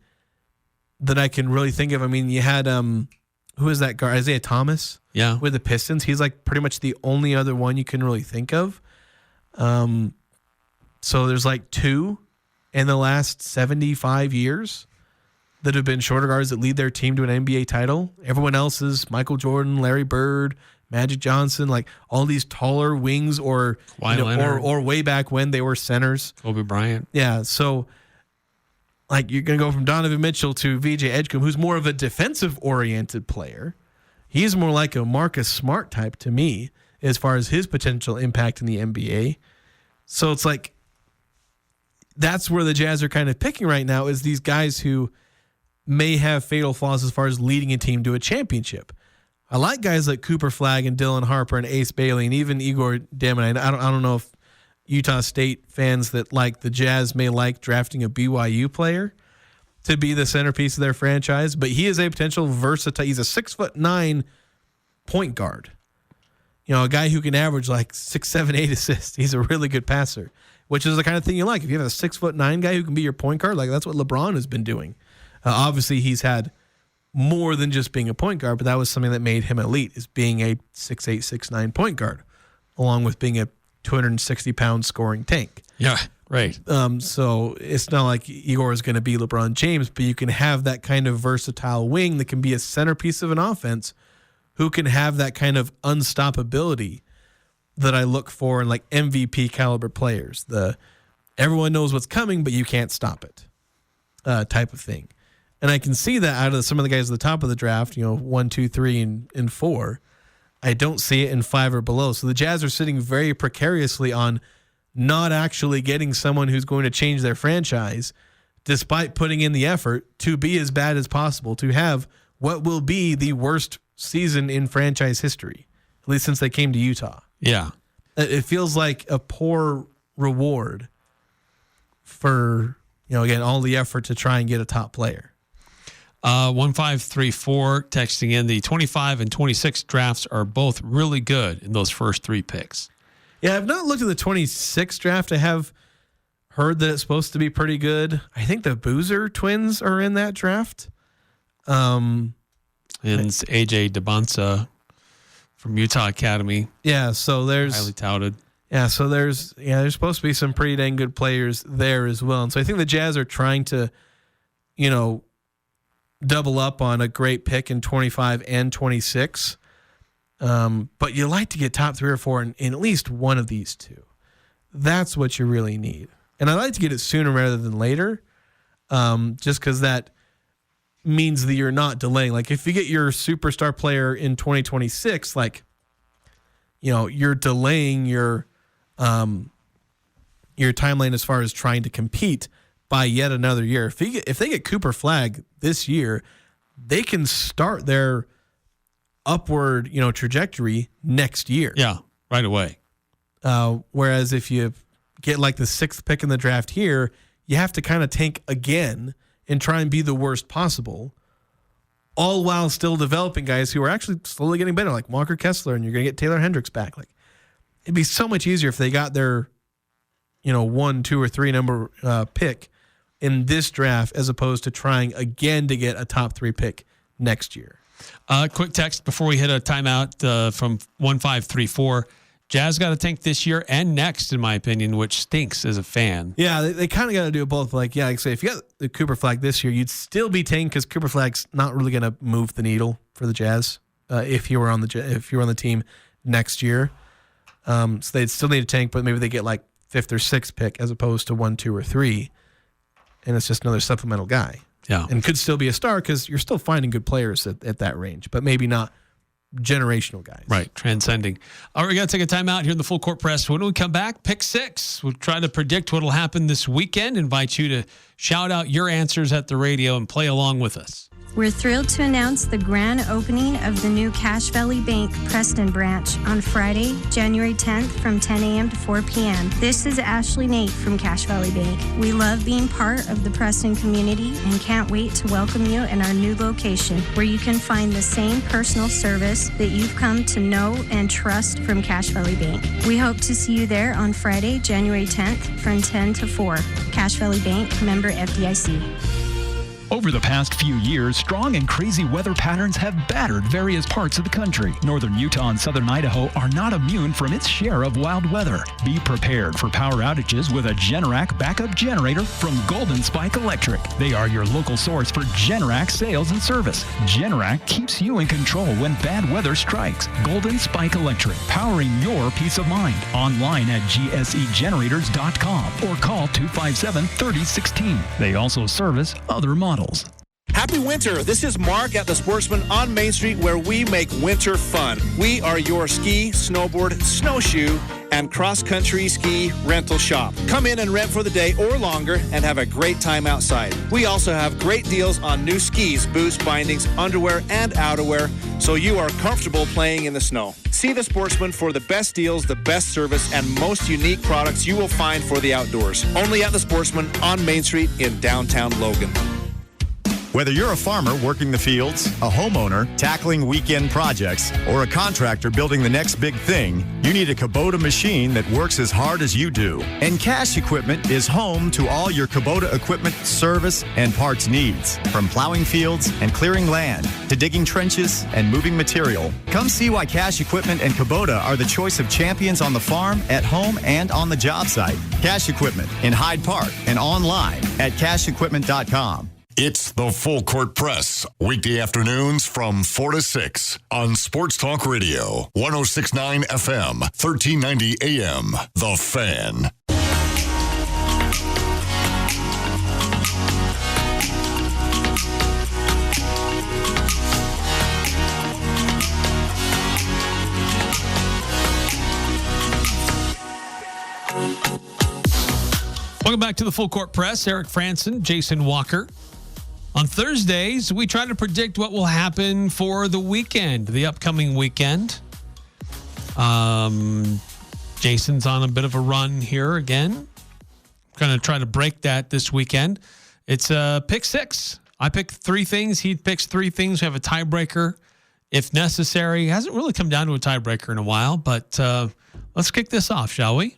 that I can really think of. I mean, you had, who is that guard? Isaiah Thomas? Yeah. With the Pistons. He's like pretty much the only other one you can really think of. So there's like 2 in the last 75 years that have been shorter guards that lead their team to an NBA title. Everyone else is Michael Jordan, Larry Bird, Magic Johnson, like all these taller wings, or or way back when they were centers. Kobe Bryant. Yeah, so like you're going to go from Donovan Mitchell to VJ Edgecombe, who's more of a defensive-oriented player. He's more like a Marcus Smart type to me as far as his potential impact in the NBA. So it's like that's where the Jazz are kind of picking right now, is these guys who may have fatal flaws as far as leading a team to a championship. I like guys like Cooper Flagg and Dylan Harper and Ace Bailey and even Igor Damanite. I don't know if Utah State fans that like the Jazz may like drafting a BYU player to be the centerpiece of their franchise, but he is a potential versatile. He's a 6'9" point guard. A guy who can average like 6, 7, 8 assists. He's a really good passer, which is the kind of thing you like. If you have a 6'9" guy who can be your point guard, like that's what LeBron has been doing. Obviously, he's had more than just being a point guard, but that was something that made him elite, is being a 6'8", 6'9" point guard, along with being a 260-pound scoring tank. Yeah, right. So it's not like Igor is going to be LeBron James, but you can have that kind of versatile wing that can be a centerpiece of an offense, who can have that kind of unstoppability that I look for in like MVP caliber players. Everyone knows what's coming, but you can't stop it type of thing. And I can see that out of some of the guys at the top of the draft, 1, 2, 3, and 4. I don't see it in 5 or below. So the Jazz are sitting very precariously on not actually getting someone who's going to change their franchise, despite putting in the effort to be as bad as possible, to have what will be the worst season in franchise history, at least since they came to Utah. Yeah. It feels like a poor reward for, again, all the effort to try and get a top player. 1534 texting in, the 25 and 26 drafts are both really good in those first 3 picks. Yeah, I've not looked at the 26 draft. I have heard that it's supposed to be pretty good. I think the Boozer twins are in that draft. And it's AJ DeBonsa from Utah Academy. Yeah, so there's highly touted. Yeah, so there's supposed to be some pretty dang good players there as well. And so I think the Jazz are trying to, double up on a great pick in 25 and 26. But you like to get top 3 or 4 in at least one of these two. That's what you really need. And I like to get it sooner rather than later, just because that means that you're not delaying. Like if you get your superstar player in 2026, you're delaying your timeline as far as trying to compete by yet another year. If they get Cooper Flagg this year, they can start their upward, trajectory next year. Yeah, right away. Whereas if you get like the 6th pick in the draft here, you have to kind of tank again and try and be the worst possible, all while still developing guys who are actually slowly getting better, like Walker Kessler, and you're going to get Taylor Hendricks back. Like it'd be so much easier if they got their, 1, 2, or 3 number pick in this draft as opposed to trying again to get a top 3 pick next year. Quick text before we hit a timeout from 1534. Jazz got to tank this year and next, in my opinion, which stinks as a fan. Yeah, they kind of got to do it both. Like I say, if you got the Cooper Flagg this year, you'd still be tanking because Cooper Flagg's not really going to move the needle for the Jazz if you were on the team next year. So they'd still need a tank, but maybe they get like 5th or 6th pick as opposed to 1, 2, or 3, and it's just another supplemental guy. Yeah, and could still be a star because you're still finding good players at that range, but maybe not generational guys. Right, transcending. All right, we got to take a timeout here in the Full Court Press. When we come back, pick 6. We'll try to predict what will happen this weekend. Invite you to shout out your answers at the radio and play along with us. We're thrilled to announce the grand opening of the new Cache Valley Bank Preston branch on Friday, January 10th from 10 a.m. to 4 p.m. This is Ashley Nate from Cache Valley Bank. We love being part of the Preston community and can't wait to welcome you in our new location where you can find the same personal service that you've come to know and trust from Cache Valley Bank. We hope to see you there on Friday, January 10th from 10 to 4. Cache Valley Bank, member FDIC. Over the past few years, strong and crazy weather patterns have battered various parts of the country. Northern Utah and southern Idaho are not immune from its share of wild weather. Be prepared for power outages with a Generac backup generator from Golden Spike Electric. They are your local source for Generac sales and service. Generac keeps you in control when bad weather strikes. Golden Spike Electric, powering your peace of mind. Online at gsegenerators.com or call 257-3016. They also service other models. Happy winter. This is Mark at the Sportsman on Main Street, where we make winter fun. We are your ski, snowboard, snowshoe, and cross-country ski rental shop. Come in and rent for the day or longer and have a great time outside. We also have great deals on new skis, boots, bindings, underwear, and outerwear, so you are comfortable playing in the snow. See the Sportsman for the best deals, the best service, and most unique products you will find for the outdoors. Only at the Sportsman on Main Street in downtown Logan. Whether you're a farmer working the fields, a homeowner tackling weekend projects, or a contractor building the next big thing, you need a Kubota machine that works as hard as you do. And Cache Equipment is home to all your Kubota equipment, service, and parts needs. From plowing fields and clearing land to digging trenches and moving material. Come see why Cache Equipment and Kubota are the choice of champions on the farm, at home, and on the job site. Cache Equipment in Hyde Park and online at cacheequipment.com. It's the Full Court Press, weekday afternoons from 4 to 6 on Sports Talk Radio, 106.9 FM, 1390 AM. The Fan. Welcome back to the Full Court Press. Eric Frandsen, Jason Walker. On Thursdays, we try to predict what will happen for the weekend, the upcoming weekend. Jason's on a bit of a run here again. Going to try to break that this weekend. It's pick 6. I pick 3 things. He picks 3 things. We have a tiebreaker if necessary. Hasn't really come down to a tiebreaker in a while, but let's kick this off, shall we?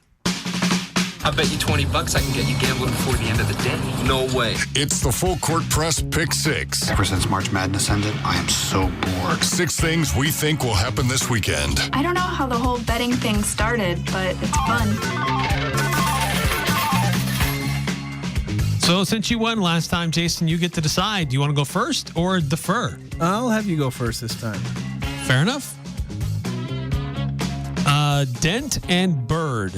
I bet you $20 I can get you gambling before the end of the day. No way. It's the Full Court Press Pick 6. Ever since March Madness ended, I am so bored. 6 things we think will happen this weekend. I don't know how the whole betting thing started, but it's fun. So since you won last time, Jason, you get to decide. Do you want to go first or defer? I'll have you go first this time. Fair enough. Dent and Bird.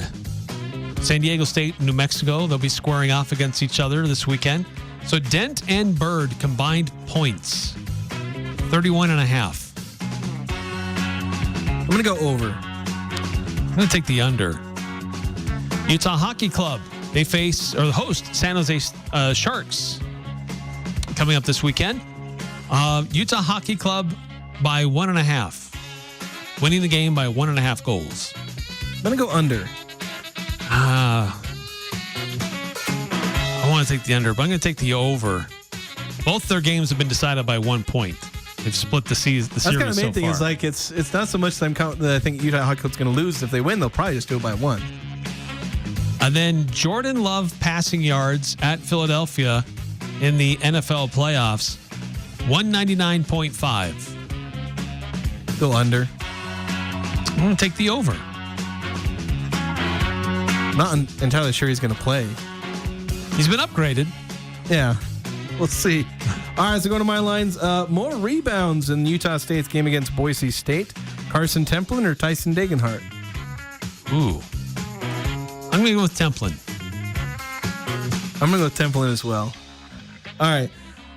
San Diego State, New Mexico. They'll be squaring off against each other this weekend. So Dent and Bird combined points, 31.5. I'm going to go over. I'm going to take the under. Utah Hockey Club. They face or host San Jose Sharks coming up this weekend. Utah Hockey Club by 1.5. Winning the game by 1.5 goals. I'm going to go under. I want to take the under, but I'm going to take the over. Both their games have been decided by 1 point. They've split the series. That's kind of the main thing is like it's not so much that I think Utah Hockey Club's going to lose. If they win, they'll probably just do it by 1. And then Jordan Love passing yards at Philadelphia in the NFL playoffs, 199.5. Go under. I'm going to take the over. Not entirely sure he's going to play. He's been upgraded. Yeah. We'll see. All right, so go to my lines. More rebounds in Utah State's game against Boise State. Carson Templin or Tyson Degenhart? Ooh. I'm going to go with Templin. I'm going to go with Templin as well. All right.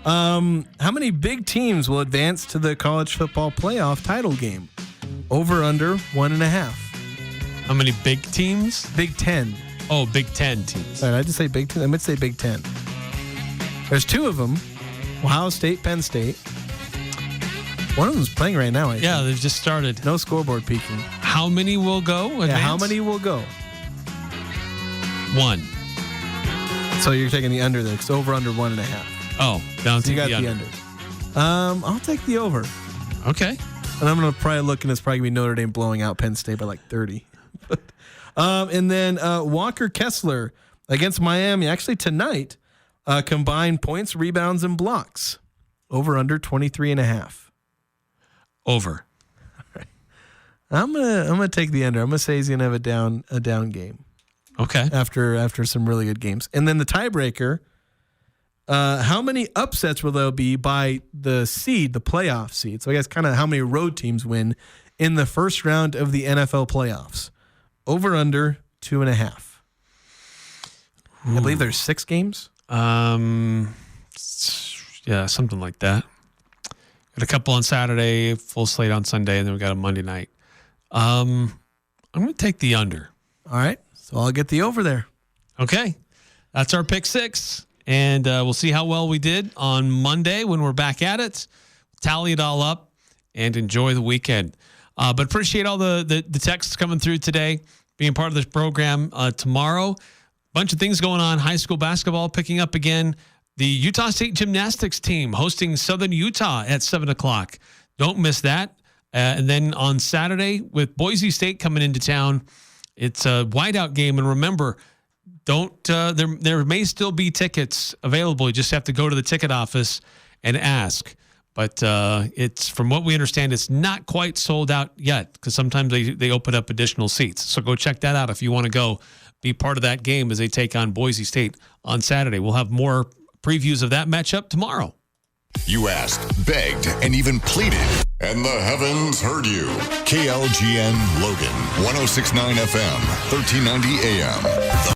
How many big teams will advance to the college football playoff title game? Over, under, 1.5. How many big teams? Big 10. Oh, Big 10 teams. All right, I just say Big 10. I meant to say Big 10. There's 2 of them. Ohio State, Penn State. One of them's playing right now, I think. Yeah, they've just started. No scoreboard peeking. How many will go? Yeah, how many will go? 1. So you're taking the under there. It's over, under 1.5. Oh, down to you got the under. I'll take the over. Okay. And I'm going to probably look, and it's probably going to be Notre Dame blowing out Penn State by like 30. And then Walker Kessler against Miami, actually tonight, combined points, rebounds, and blocks. Over, under 23.5. Over. All right. I'm gonna take the under. I'm gonna say he's gonna have a down game. Okay. After some really good games. And then the tiebreaker, how many upsets will there be by the seed, the playoff seed? So I guess kind of how many road teams win in the first round of the NFL playoffs. Over, under 2.5. I believe there's 6 games. Yeah, something like that. Got a couple on Saturday, full slate on Sunday, and then we got a Monday night. I'm going to take the under. All right. So I'll get the over there. Okay. That's our pick 6. And we'll see how well we did on Monday when we're back at it. Tally it all up and enjoy the weekend. But appreciate all the texts coming through today, being part of this program tomorrow. Bunch of things going on. High school basketball picking up again. The Utah State gymnastics team hosting Southern Utah at 7 o'clock. Don't miss that. And then on Saturday with Boise State coming into town, it's a whiteout game. And remember, there may still be tickets available. You just have to go to the ticket office and ask. But it's, from what we understand, it's not quite sold out yet because sometimes they open up additional seats. So go check that out if you want to go be part of that game as they take on Boise State on Saturday. We'll have more previews of that matchup tomorrow. You asked, begged, and even pleaded, and the heavens heard you. KLGN Logan, 106.9 FM, 1390 AM.